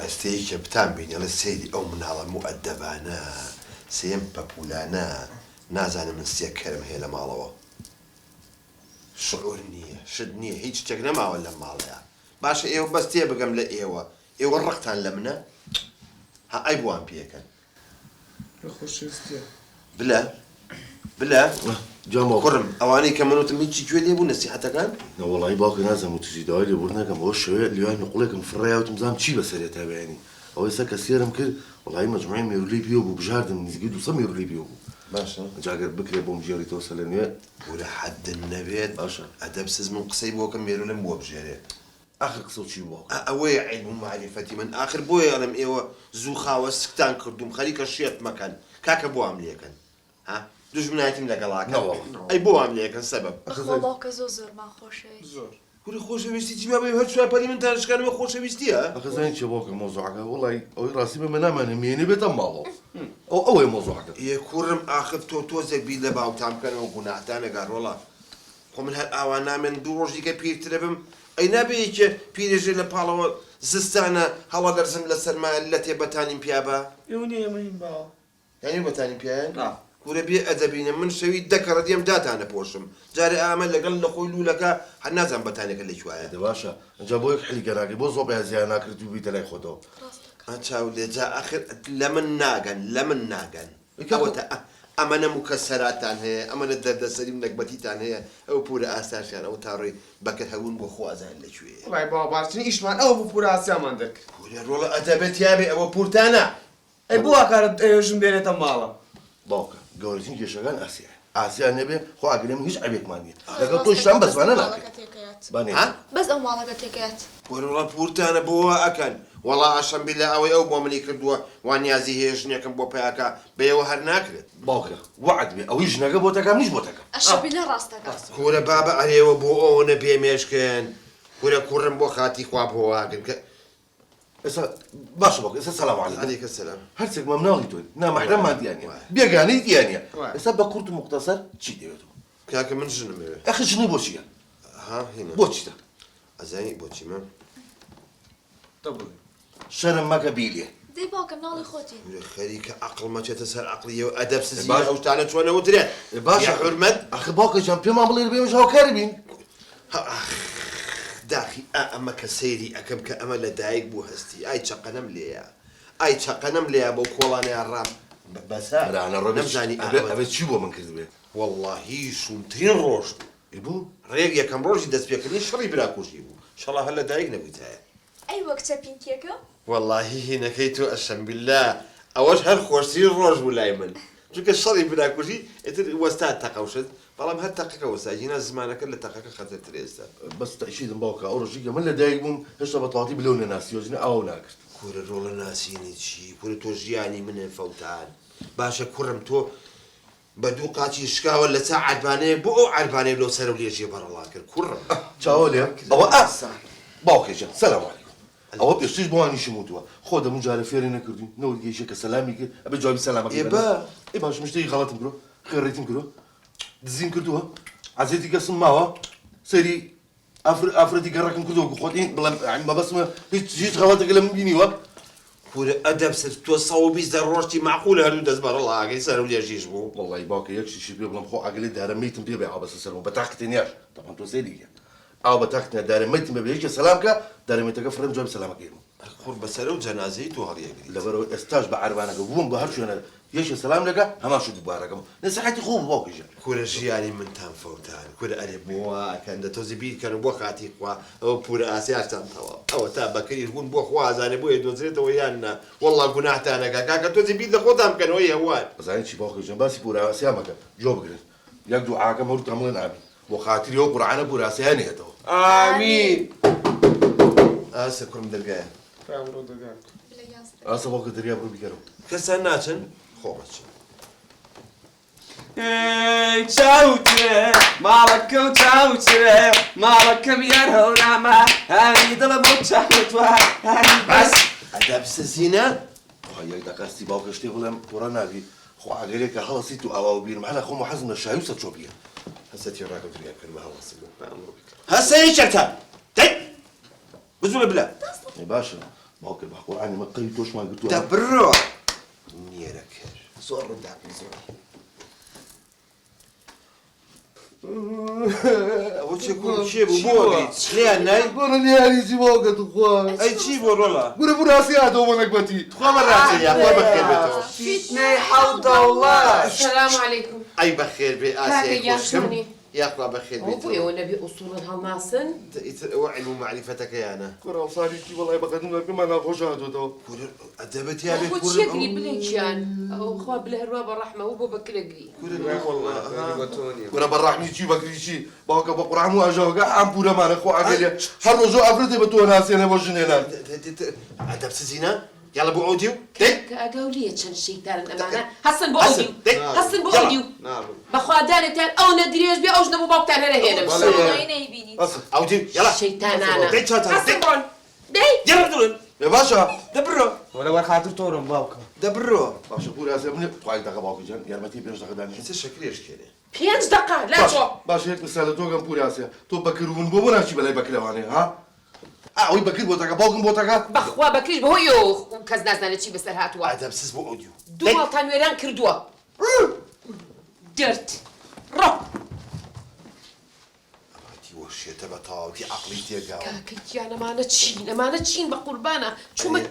ئێستەیەکە بتان بینی لە سەیری ئەو مناڵە مؤەدەبانە سێم پەپولانە نازانم من سێ کەرم هەیە لە ماڵەوە شعور نییە شت نییە هیچ شتێک نەماوە لەم ماڵەیە باشە ئێوە بەس تێ بگەم لە ئێوە ڕقتان لە منە ها ئەی بوان پێکەن بلە کوڕم ئەوانەی کە منوتم هیچی گوێ لێ بوو نەسیحەتەکان وەڵی باوکە نازانم و توزی داوای لێبوور نەکەم ئەوە شەوێ لێوای نقوڵێکم فڕێیاوتم زانم چی بەسەرێت تا بەیانی ئەوەی سە کە سێرم کرد وەڵی مەجموعی مێرولی پێوە بوو بژاردم نزیکەی 200 مێرولی پێوە بوو باشە جاگەر بکرێ بۆم ژێڕیتەوە سە لە نوێ وەرە حەدن نەبێت باشە ئەدەبسز من قسەی بۆ کەم مێرولم بۆ بژێرێ آخر قسە چی بوو ئەوەیە عیلم و معریفەتی من آخر بۆیە ئەڵێم ئێوە زوو خاوە سکتان کردوم خەریکە شێت مەکەن کاکە بۆ ئەم لێکەن ها دوژمنایەتیم لەگەڵاکە ئەی بۆ ئەم لێکەن سەبەب باوکە زۆرمان خۆشەوی زۆر کوری خۆشەویستی چی بابێ هەر چوار پەری من تانشکانمە خۆشەویستیە ئەخە زانین چێ باوکە مۆزوعەکە وەڵی ئەوەی ڕاستی بە من نامانە مێنێ بێتە ماڵەوە ئەوەی مۆزوعەکە یە کوڕم ئاخر تۆ تۆزێک بی لە باوتام بکەنەوە گوناحدانەگار وەڵا خۆ من هەر ئاوا نامێن دوو ڕۆژیکە پیرترە بم ئەی نابێیکە پیرێژێ لە پاڵەوە زستانە هەڵە دەرزم لە سەرمایە لە تێبەتانیم پیا بە ئێوەنێمەین باوە یعنی بەتانی پیایە کوورە بێ ئەدەبینە من شەوی دەکەڕە دێم داتانە پۆشم جارێ ئامە لەگەڵ لە خۆی لوولەکە هەر نازان بەتانێکە لەکوایە باشە ئەجا بۆ یەک حلی گەراگی بۆ زۆر زیان ناکرد و بیتە لای خۆتەوە چاو لێجا ئاخر لە من ناگەن ئەوەتە ئەمەنە مکەسەراتان هەیە ئەمەنە دەردەسەری و نەکبەتیتان هەیە ئەو پورە ئاساشیان ئەو تاڕۆی بەکە هەوون بۆ خوازان لەکوێ وڵای باوە باشترین ئیشمان ئەوە بوو پورە ئاسیامان دەکرد پورە ڕۆڵە ئەدەبێت یابێ ئەوە پورتانە ئەی بۆ کارت ئێژم بێنێتە ماڵە باوکە گەورەترین کێشەکان ئاسیا نەبێ خۆ ئاگرێم هیچ عیبێکمان نیە لەگەڵ تۆشتان بەزمانە ناکرێت بەس ئەو ماڵەکە تێکەیەت وەرەوڵە پورتانە بۆوە ئەکەن وەڵا ئاشەمبی لە ئەوەی ئەو بۆ منی کردووە وانیازی هێژنێکم بۆ پیاکە بەیەوە هەر ناکرێت باوکە وعد بێ ئەوەی ژنەکە بۆ تەکەم نیش بۆ تەکەم ئەشەبی لە ڕاستەکە کورە بابە ئەرێوە بۆ ئەوە نەبێ مێشکن کورە کوڕم بۆ خاتی خوا بۆواگن کە ئێستا باشە باوکە ئێستا سەلام عەلیکم عەلیکە سەلام هەرچێک مەمناڵی تۆی نامەحرەممان دیانە بێگانەی دیانە ئێستا بە کورت و مختصر چی دەوێتەوە کاکە من ژنمەوێ ئەخە ژنی بۆچیە ها هێنە بۆچیتە ئەزانی بۆچی من شەرم مەکە بیلێ دەی باوکە ناڵی خۆتی خەریکە عەقڵ مەچێتە سەر عەقڵیەوە ئەدەب سزی ئەو شتانە چۆنەوە درێت باشە حورمەت ئەخە باوکەجان پێمان بڵێ بێمەش هاوکاری بین داخی ئەمە کە سەیری ئەەکەم کە ئەمە لە دایک بوو هەستی ئای چەقەنەم لێیە ئای چەقەنەم لێیە بەو کۆڵانەیە ڕام بەسانە ڕۆنەمزانی ئەبێت چی بۆ من کرد بێ وەڵڵاهی شومترین ڕۆژ بوو ڕێک یەکەم ڕۆژی دەستپێکردنی شەڕی براکوژی بوو شەڵا هەر لە دایک نەبوویتایە ئەی وەک چەپینکێکە وەڵڵاهی هینەکەی تۆ ئەشەمبیللا ئەوەش هەر خۆشترین ڕۆژ بوو لای من چونکە شەڕی براکوژی ئێتر وەستا تەقەوشت بەڵام هەر تەقەکە وەساجینە زمانەکە لە تەقەکە خەتەرتر ئێستا بەس تەشیدم باوکە ئەو ڕۆژیکە من لە دایک بووم هێشتا بە تەواتی بلەو نەناسیۆژنە ئەو ناکرد کورە ڕۆڵە ناسینی چی کورە تۆ ژیانی منە فەوتان باشە کوڕم تۆ بە دوو قاچی شکاوە لە چا عەربانەیە بۆ ئەو عەربانەی لەو سەر و لێژێ بەڕەڵا کرد کوڕم چاوە لێ ئەوە باوکێژە سەلام عەلیکم ئەوە پێشتیش بۆ وانیشم وتووە خۆ دەمون جارە فێری نەکردوین نەوەگەیشە کە سەلامی کرد ئەبێ جوابی سەلامەکە ئێ باش مشتێکی غەڵەتم کرۆ خێڕێتیم کرۆ دزیم کردووە عەزێتی کەسم ماوە سەری ئافرەتی گەڕەکەم کردەوە خۆتین بڵێم مەبەستمە هیچ غەڵەتێکە لە من بینیوە کورە ئەدەب سەر تۆ 120 ڕۆژی معقولە هەردوو دەست بەڕەڵاگەی سەر و لێژیش بوو وەڵڵی باوکە یەکشیشی پێ بڵم خۆ ئەگەلێ دارەمەیتم پێ بێ ئابەسە سەرەوە بە تاقتێ نیاش تەپان تۆ سەریە ئاو بە تاقتێ دارەمەیتم بێ یەکێ سەلام کە دارەمەیتەکە فرەم جوابی سەلامەکەیم خۆر بەسەرە و جەنازەی تۆ هەڵیەگری لەبەرەوە ئێستاش بە عەربانەکە بووم بە هەر شوێنە یەکێ سەلام لەکە هەمان شت دووبارەکەم نەسیحەتی خۆ باوکەژە کورە ژیانی منتان فەوتان کورە ئەرێ بۆوە کەندە تۆزی بیرکەن و بۆ خاتی خوا ئەوە پورە ئاسیاشتان تەواو ئەوە تا بەکەی بوون بۆ خوازانێ بۆیە دۆزرێتەوە یان نا وەڵڵا گوناحتانەکە کاکە تۆزی بیر لە خۆتان بکەنەوە هێوان بەزانین چی باوکەژە باسی پورە ئاسیامەکە جۆ بگرێت یەک دوعاکەم هەرو تەمڵێن ئابی بۆ خاتری ئەو قورعانە پورە ئاسیان هێتەوە ئامین ئاسە کوڕم دەرگایە ئاسە باوکە دەریا بڕۆ بیکەرەوە کەسان ناچن خۆ بچن چاوترێ ماڵەکە و چاوترێ ماڵەکەم یار هەورامە هانی دڵە بۆ چاوتوە هانی بەس ئەدەب سزینە یەک دەقەستی باوکە شتێ بڵێم پۆڕە نابی خۆ ئەگەرێکە هەڵەسیت و ئاوا و بیرم هەلا خۆم حەزم لە شاوی سەر چۆپیە هەسەتی ڕاکەوتریا کردمە هەڵەسم هەسەی چەکتە دەی بزوڵە بلا باشە باوکە بە قورئانی مە قەی تۆشمان گرتووە دەبڕۆ نیێرە کرد زۆر ڕووداپی زۆر ئەوە چێ بوو بۆ چیان نای بۆرە نیاریی باوکە توخوا ئەی چی بۆ ڕۆڵە گورە بوراسی هاتەوە بۆ نەکبەتی خوا بەڕاستی یاخوا بەخێر بێتەوە فیتنەی حەوتەوڵات السلام عليكم ئەی بەخێر بێ ئاسیای کاکە خۆشکم یاسمینی. یاخوا بەخێر هو بێتەوە بوي نبي أصول هالناسن ئەوە علم و معریفەتەکەیانە گورە ئەوساریکی وەڵای بەقەدم نەکەمان ناخۆش هاتوۆتەوە ئەدەبەت یا بێ هو تشكلي بليشان أو خوا بالهروا بالرحمة هو بكلقري گورە بەڕاحمی چی بەکری چی باوکە بە قورئان و ئاژاوەکە ئەم پورەمانە خۆ ئاگەلێ هەر ڕۆژۆ ئەفرەتێ بە تۆ ناسیێنە بۆ ژنێنان ئەدەب سزینا يلا بو اوديو كأقولية شن شيطان الأمانة حسن بو أوديو حسن بو أوديو نعم بخوا دارتان أو ندريش بي أوش نبو باوكتان هنا هنا سڵی نەیبینیت اوديو يلا شيطان أنا دي تشاتر حسن بون دي يلا دول يا باشا دبرو ولا وەر خاطر تۆڕم باوکە دبرو باشا پوراسی بنێ توای دەقە باوکی جان یارمەتی پێش دەقە دانیشت انت شكليش كده 5 دقة لا باش شو باش هيك مسألة توقم بوراسيا تو بكرون بو مناشي بلاي بكريواني ها وي بكر بوتاكا باوكم بوتاكا بخوا بكريش بهو يو وكز نازنا لشي بس هاتوا ادب سز بو اوديو دو تنويران كردوا درت رو تي وش تبطاو تي عقلي تيقاو كاكي أنا ما نتشين بقربانا شو ما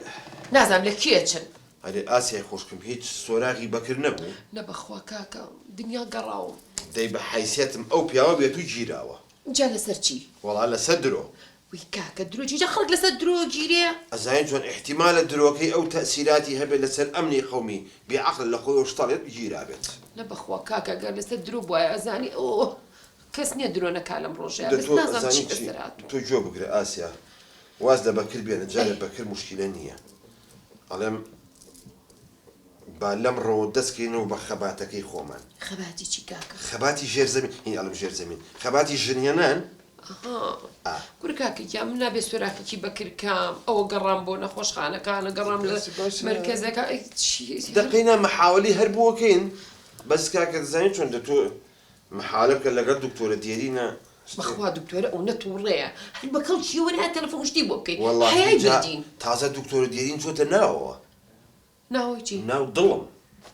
نازم لكيتشن هذه اسيا خوشكم هيك سوراغي بكر نبو نبخوا كاكا دنيا قراو داي بحيثياتم او بياو بيتو جيراوا جال سرتشي والله لا صدرو وي كاكا دروجي جا خلق لسدرو جيري ازاين جون احتمال الدروكي او تاثيراتي هبه لسر امني قومي بعقل لاخوي وشطرت جيرابت نبخوا كاكا قال لسدرو بوايا ازاني اوه كسني درو كالم روجا بس نازم شي بسرات تو جو بكر اسيا واز بكر بين جال بكر مشكله نيه علم بالم رو دسكينو بخباتكي خومان خباتي شي كاكا خباتي جير زمين هي علم جير زمين خباتي جنيانان اها كوركاكي يا منا بسراكي كي بكر كام او قرام بونا خوش خانه كان قرام مركزك شي دقينا محاولي هربوكين بس كاك زين شون دتو محاولك لقد دكتوره ديالينا بخوا دكتورة ونتوريا هل بكل شي وانا تلفون شتي بوكي والله حياي جا بدين تازه دكتوره ديالين شو تناو ناويتي ناو ظلم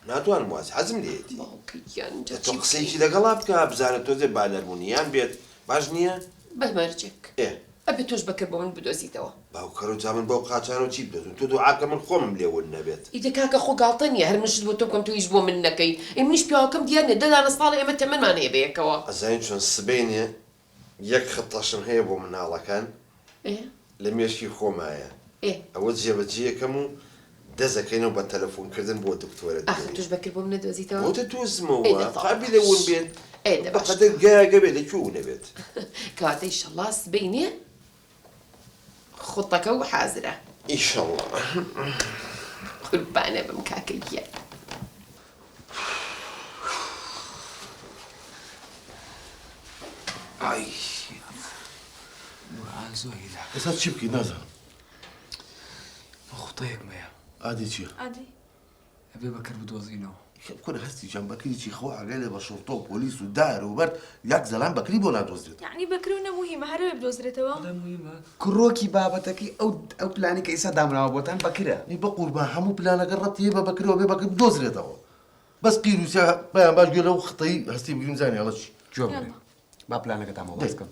ناتوان مواز حزم ليتي اوكي يا انت تقصيشي لقلابك بزانه توزي بالرمونيان بيت باجنيه بمرجك ايه ابي توش بكر بون بدوزي توا باو كرو زمن باو قاتانو تجيب دوزن تو دعاك من خوم مليون نبيت اذا كاك اخو قالطني هل مش دوتكم تو يجبوا منك منيش بياكم ديالنا دل انا صالح اما تمن ما نبيك وا زين شون السبيني يك خطاشن هيبو من هذا كان ايه لم يشي خومايا ايه اول جي كمو دزا كانوا بالتلفون كردن بو دكتوره اخ توش بكر بون بدوزي توا بو تتوزمو إيه ده قابل ون بيت ايه ده باش بقدر قبل شو نبيت كاتي ان شاء الله سبيني خطك وحازره ان شاء الله قربانه بمكاكيه اي زۆیدا ئێستا چی بکەیت نازانم خۆتەیەک مەیە ئادی چییە عادی ئەبێ بەکەر بدۆزینەوە کورە هەستی جان بەکری چی خۆ ئاگەلێ بە شۆرتۆ و پۆلیس و دار و بەر یاک زەلام بەکری بۆ نادۆزرێت یعنی بەکرونە مهمە هەروێ بدۆزرێتەوە مهمە کوڕۆکی بابەتەکەی ئەو پلانی کە ئێستا دامراوە بۆتان بەکرە نی بە قوربان هەموو پلانەکە ڕەتی بە بەکرەوە بێ بەکر بدۆزرێتەوە بەس قیروسیا بەیان باش گوێ لەو ختەی هەستی بگرین زانێ ئەڵە چی جواب بدەین با پلانەکە تامەوە باس بکەم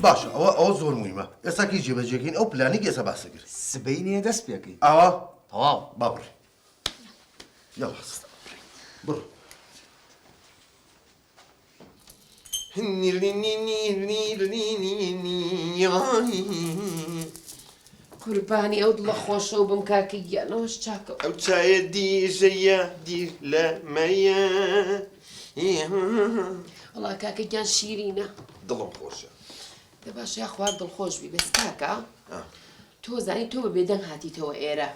باشە ئەوە زۆر مویمە ئێستا کەی جێبەجێکەین ئەو پلانی ئێستا باسە کرد سبەینێ دەست پێکەی ئەوە تەواو با بڕێ یاڵا بڕ قرباني او دڵە خۆشە و بم کاکەیانەوەش چاکە او چایە دیژەیە دیر لە مەیە وڵا کاکەگیان شیرینە دڵم خۆشە دە باشە یا خوار دڵخۆش بی بەس کاکە تۆ زانی تۆ بە بێدەنگ هاتیتەوە ئێرە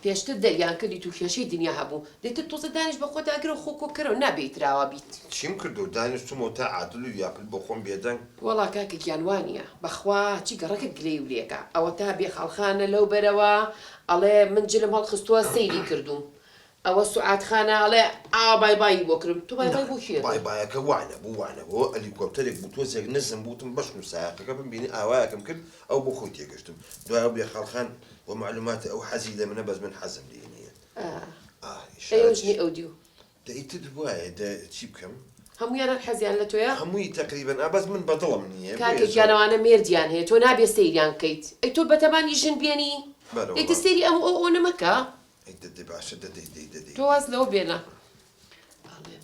پێشتر دەریان کردی تو کێشەی دنیا هەبوو دێتر تۆزە دانیش بە خۆداگرە و خۆکۆکەرەوە نابێتراوە بیت چیم کردو دانیشتمەوە تا عادل و یاپل بۆ خۆم بێدەنگ وەڵا کاکەگیان وانە بەخوا چی گەڕەکەت گلەی و لێکە ئەوە تا بێ خەڵخانە لەو بەرەوە ئەڵێ من جلم هەڵخستووە سەیری کردوم ئەوە سوعاتخانەڵێ باي باي بۆکرم تو باي باي بۆ شێ باي بايەکە وانە بۆ ئەلیکۆپتەرێک بوو تۆزێک نزم بوتم بەشم سایقەکە ببینی ئاوایەکەم کرد ئەو بۆ خۆی تێگەشتم دوای بێ خەڵخان بۆ معلوماتە ئەو حەزی لە منە بەس من حەزم لێ نییە ئەوژنی ئەو دیو دەیتر وایە چی بکەم هەموویانە حەزیان لە تۆیە هەمووی تقریبا ئابەز من بەدڵم نییە کاکێکیانەوانە مێردیان هەیە تۆ نابێ سەیریان بکەیت ئەی تۆ بەتەمانی ژن بێنی ئەیتە سەیری ئەو نەمەکە باشە دەدەی تۆ واز لەوە بێنە ئاڵێم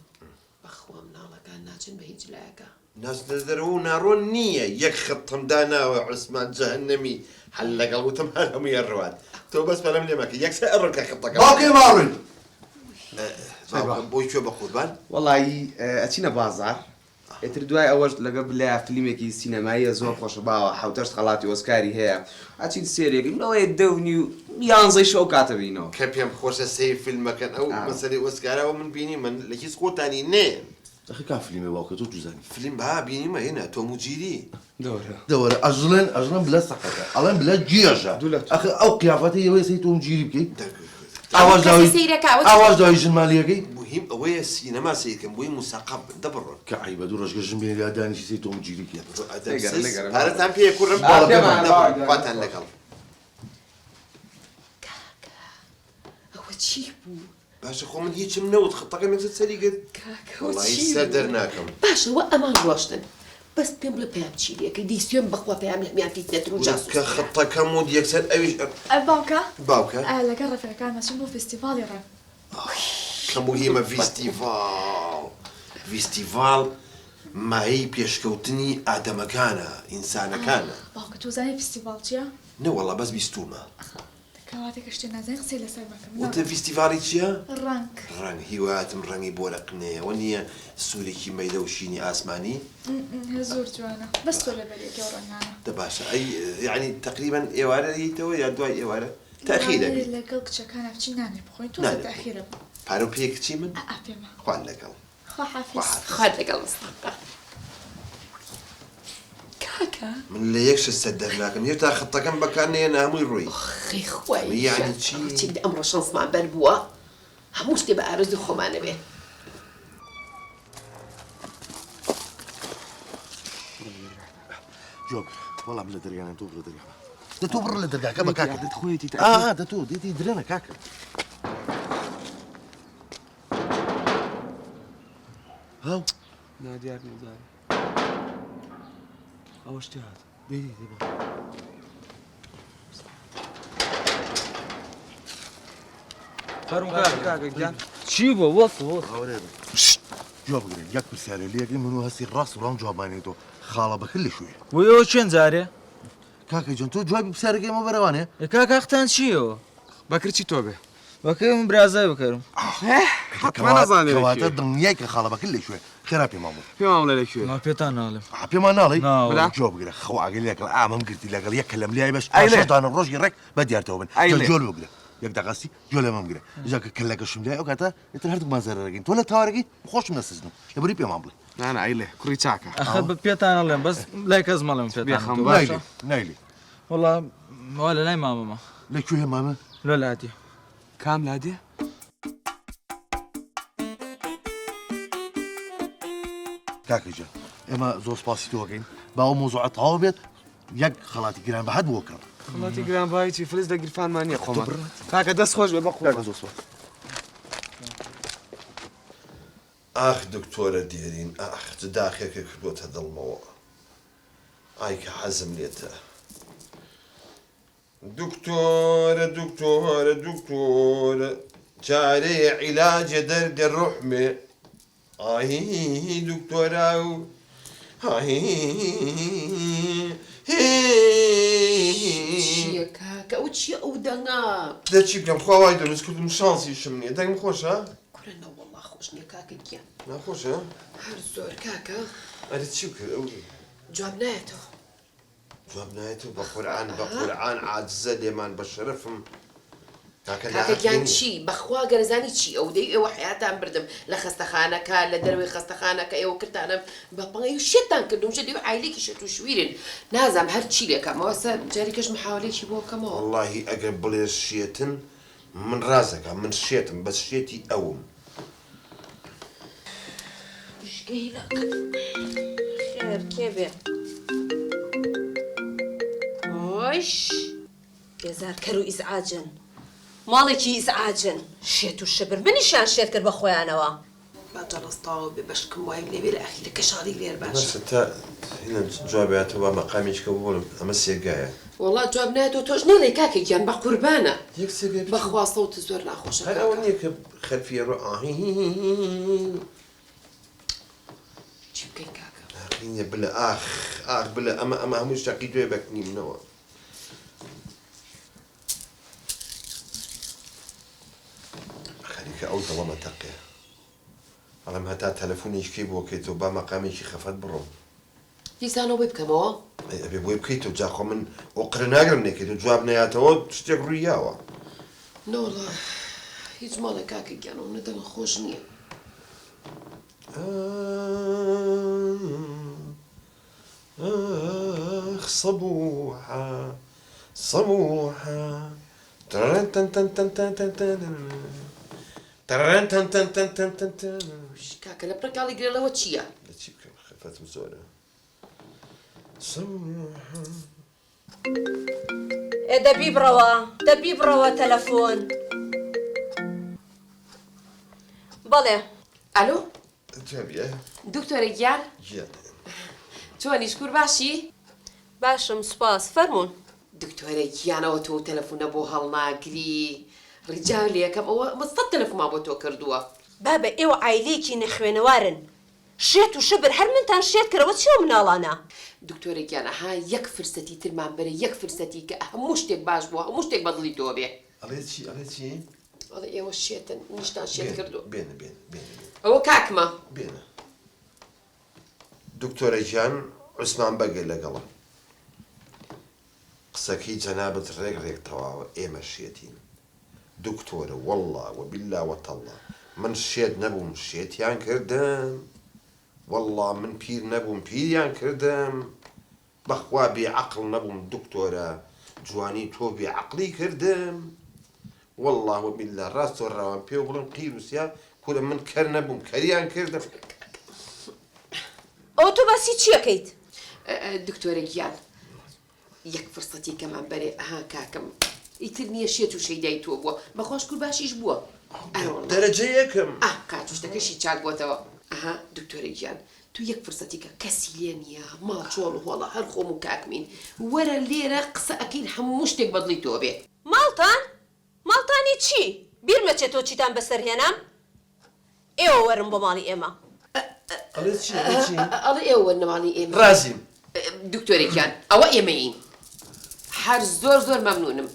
بەخوا مناڵەکان ناچن بە هیچ لایەکە ناس دەرەوە و ناڕۆن نییە یەک خەتم داناوە عوسمان جەهەنەمی هەل لەگەڵ وتم هەر هەمووی ڕوات تۆ بەس بەلەم لێمەکە یەکسە ئەڕکە خەتەکە باوکێ ماڕووین بۆی کوێ بە قوربان وەڵی ئەچینە بازار ئێتر دوای ئەوەش لەگە بلای فیلمێکی سینەماییە زۆر خۆشە باوە حوتەش خەڵاتی ئۆسکاری هەیە ئەچین سێرێکی منەوەی دەونی و یانزەی شەو کاتە بینەوە کە پێم خۆشە سیر فیلمەکەن ئەو مەسەری ئۆسکارەوە من بینی من لە هیچ خۆتانی نێ ئەخی کا فیلمێ باوکە تۆ جوزانی فیلم با بینیمە هێنا تۆم و جیری دەوەرە ئەژڵێن بلە سەقەتە ئەڵێن بلە جێژە ئەخی ئەو قیافەتی ئەوەی سەی تۆم گیری بکەیت ئاواز داوای ژنمالیەکەی مهم ئەوەیە سینەما سیرکەم بۆی موساقب دەبڕۆ کە عیبە دوو ڕۆژگە ژن بێنی دانیشی سەی تۆم گیری کرد پارەتان پێ کوڕم خواتان لەگەڵ ئەوە چی بوو باشە خۆ من هیچم نەوت خەتەکەم یەکسەر سەری کرد وەڵی سەر دەرناکەم باشەوە ئەمان ڕۆشتن بەس پێم بڵێ پێیان چی لێکەی دەیسوێن بەخوا پێیان لەمیان فیتنەتر و جاسوس کە خەتەکەم و یەکسەر ئەویش باوکە لەگەڵ ڕەفیقەکان مەچین بۆ فستیڤاڵی ڕەن کە مهمە فیستیڤاڵ مایەی پێشکەوتنی ئادەمەکانە ئینسانەکانە باوکە تۆ زانی فستیڤاڵ چییە؟ نەوەڵا بەس بیستومە کەواتێکە شتێ نازای قسەی لەسەر مەکەم وتە فیستیڤاڵی چییە؟ ڕەنگ ڕەنگ هیواتم ڕەنگی بۆ رەقنەیەوە نییە سوورێکی مەیدە و شینی ئاسمانی زۆر جوانە بەس تۆ لەبەرێکی ئەو ڕەنگانە دە باشە ئەی یعنی تقریبا ئێوارە دیتەوە یا دوای ئێوارە تاخیرە لەگەڵ کچەکانە بچین نانێ بخۆین تۆ تاخیرە بوو پارە و پێ کچی من ئەپێمە خوان لەگەڵ خوات لەگەڵ مستەقا کاکە من لە یەکشە سەر دەرناکەم هێشتا خەتەکەم بەکارنەیە هەمووی ڕووی خی خوای یعنی چی؟ ئەمڕۆ شەنسمان بەر بووە هەموو شتێ بە ئارزوی خۆمانە بێ جۆک وەڵام لە دەریانە تۆ بڕە دەریانە دە تۆ بڕە لە دەرگاکە بە کاکە خۆیەتی دە تۆ دێتی درێنە کاکە هاو نادیار نێدار ئەوە شتی هات بێ دێ بە فەرمو کاکە گیان چی بۆ وەست هاوڕێ بە جواب بگرن یەک پرسیارە لێگەی من و هەستی ڕاست و ڕام جوابانێت تۆ خاڵە بەکە لەشوێ وەوە چێن جارێ؟ کاکە جۆن تۆ جوابی پرسیارەکەی ئەمە بەرەوانێ کاکە ئەختان چیەوە؟ بەکرچی تۆ بێ بەکەی من برازای بکەم کەواتە دڵنیای کە خاڵە بەکە لەشوێ خێرا پێمان بوو پێمام لە لەکوێ ما پێتان ناڵێم پێمان ناڵی ناوە. جواب بگرە خەواگەل لەگەڵ ئامەم گرتی لەگەڵ یەک کەلەم لای بەش ئاشدانە ڕۆژی ڕێک بە دیارتەوە بن جۆل بگرە یەک دەقاسی جۆ لەمەم گرە جاکە کەلەکەشم لای ئەو کاتە ئێتر هەردوومان زەرەرەگەین تۆ لە تاوارەکەی خۆشم نەسزنم لەبەری پێمان بڵێ نانە ئەیلێ کوڕی چاکە ئەخە بە پێتان ناڵێم بەس لای کەس مەڵم پێتان نایلی نایلی وەڵا وا لە لای مامەمە لەکوێ مامە لە لادی کام لادێ کاکەجا ئێمە زۆر سپاسی تۆکەین باوە مۆزوعە تەواو بێت یەک خەڵاتی گران بەهات بۆکەم خڵاتی گرانبایکی فلس دە گیرفانمانیە خۆمان کاکە دەست خۆش بێ بەخۆ کاکە زۆر سپاس ئاخ دکتۆرە دێرین ئاخ داخێکە کردوتە دڵمەوە ئای کە حەزم لێتە دکتۆرە چارەیە عیلاجە دەردە ڕحمێ ئاهی دکتۆرا و چییە کاکە ئەو چییە ئەو دەنگا دەچی بکەم خواوای دەنووسکردم شانسیشم نییە دەنگ خۆشە؟ کوڕە وەڵڵا خۆش نییە کاکە گیان ناخۆشە؟ هەر زۆر کاکە ئەرە چی بکرد ئەو جواب نایەتەوە جواب نایەتەوە بە قورعان عاجزە لێمان بە شەرەفم کاکە گیان چی بەخوا گەرزانی چی ئەو دەی ئێوە حیاتان بردم لە خەستەخانەکە لە دەروی خەستەخانەکە ئێوە کردانم بە پەنگی و شێتان کردم شە دەوێ عیلێکی شێت و شویرن نازام هەر چی لێکەمەوە سەر جاریکەش محاولێکی بۆ کەمەوە واللهی ئەگەر بڵێ شێتن من رازەکە من شێتم بەس شێتی ئەوم خير كيف وش بێزار کەر و ئیزعاجن ماڵێکی ئیزعاجن شێت و شەبر منیشان شێت کرد بە خۆیانەوە باجەڵستاوە بێ بەشکم وای لێوێ لە ئەخیرە کەشاڵی لێر باش تا جوابێتەوە مەقامێککە بۆڵم ئەمە سێگایە وڵات جواب نایەوە تۆش نەڵێ کاکە گیان بە قوربانە یەک سێگای بەخوا سەوت زۆر ناخۆشە هەر ئەوە نییە کە خەرفیێڕۆ چی بکەین کاکە ئاهینە بلە ئاخ بلە ئەمە هەموو شتاقی دوێ بەکنیمنەوە خەریکە ئەو دڵەمە تەقێ بەڵام هەتا تەلەفۆنیشکی بۆکەیتەوە با مەقامێکی خەفەت بڕۆم دیزانەوە بکەمەوە ئەبێ بۆی بکەیتەوە جاخۆ من ئۆقرە ناگرم نێکێت و جواب نەیاتەوە شتێک ڕوویاوە نۆڵە هیچ ماڵە کاکە گیانەوە نەدەڵە خۆش نییە صبوحة صبوحة ترن تن تن تن تن تن تن ترن تن تن تن تن تن تن کاکە لە پرەکاڵی گرێلەوە چییە؟ چی بکەم خەفەتم زۆرە صبوحة دەبی بڕەوە تەلەفۆن بەڵێ ئەلۆ جابیە دکتۆرە گیان گیان چۆنیش کوور باشی؟ باشم سوپاس فەرموون دکتۆرە گیانەوە تۆ تەلەفۆنە بۆ هەڵناگری ڕجال یەکەم ئەوە مەستەد تەلەفۆنمان بۆ تۆ کردووە بابە ئێوە عایلێکی نەخوێنەوارن شێت و شەبر هەر منتان شێت کردەوە چیوە مناڵانە دکتۆرە گیانە ها یەک فرسەتی ترمان بەرە یەک فرسەتی کە هەموو شتێک باش بووە هەموو شتێک بەدڵی تۆ بێ ئەڵێ چی ئەڵێ ئێوە شێتن نیشتان شێت کردو بێنە ئەوە کاکمە بێنە دکتۆرە گیان عوسمان بەگە لەگەڵە قسەکەی جەنابەت ڕێک تەواوە ئێمە شێتین دکتۆرە وەڵڵا وەبیللا وەتەڵڵا من شێت نەبووم شێتیان کردم وەڵڵا من پیر نەبووم پیریان کردم بەخوا بێعەقڵ نەبووم دکتۆرە جوانی تۆ بێعەقڵی کردم وەڵڵا وەبیللا ڕاستۆ ڕاوان پێ بڵم قیروسیا کورە من کەر نەبووم کەریان کردم ئەو تۆ باسی چیەکەیت دکتۆرە گیان یەک فرسەتی کەمان بەرێ ئەها کاکەم ئیتر نییە شێت و شەیدای تۆ بووە بەخۆش کوور باشیش بووە دەرەجە یەکم کاتوشتەکەشی چاک بۆتەوە ئەها دکتۆرە گیان تو یەک فرسەتی کە کەسی لێ نییە ماڵ چۆڵ و هۆڵە هەر خۆم و کاکمین وەرە لێرە قسە ئەکەین هەموو شتێک بەدڵی تۆ بێ ماڵتانی چی بیرمەچێت تۆ چیتان بەسەرهێنام ئێوە وەرن بۆ ماڵی ئێمە ئەڵێ ئێوە نەماڵی ئێمە ڕازیم دکتۆرە گیان ئەوە ئێمەین هەر زۆر مەمنونم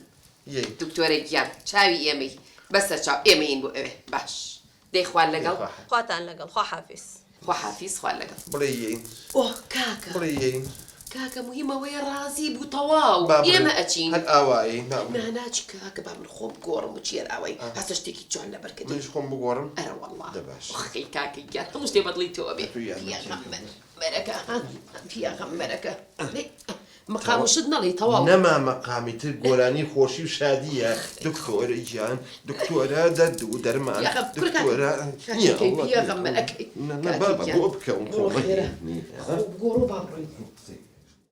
دکتۆرە گیان چاوی ئێمەی بەسەر چاو ئێمەین بۆ ئەوێ باش دەی خوار لەگەڵ خواتان لەگەڵ خوا حافیز خوا حافیز خوار لەگەڵ بڵێ یەین ئۆ کاکە بڵێ یەین کاکە مهمەوەی ڕازی بوو تەواو ئێمە ئەچین هەر ئاوایی ناناچی کاکە با من خۆم گۆڕم و چێر ئاوەی هەستە شتێکی جوان لەبەرکردی منش خۆم بگۆڕم ئەرە وەڵڵا دەباش خەی کاکە گیان هەموو شتێ بەدڵی تۆ بێ پیاغەمبەرەکە مقامشت نەڵێ تەواو نەما مەقامی تر گۆرانی خۆشی و شادیە دکتۆرە گیان دکتۆرە دەرد و دەرمان دکتۆرە پیاغەمبەرەکەی بۆ بکەم گۆڕ با بڕۆین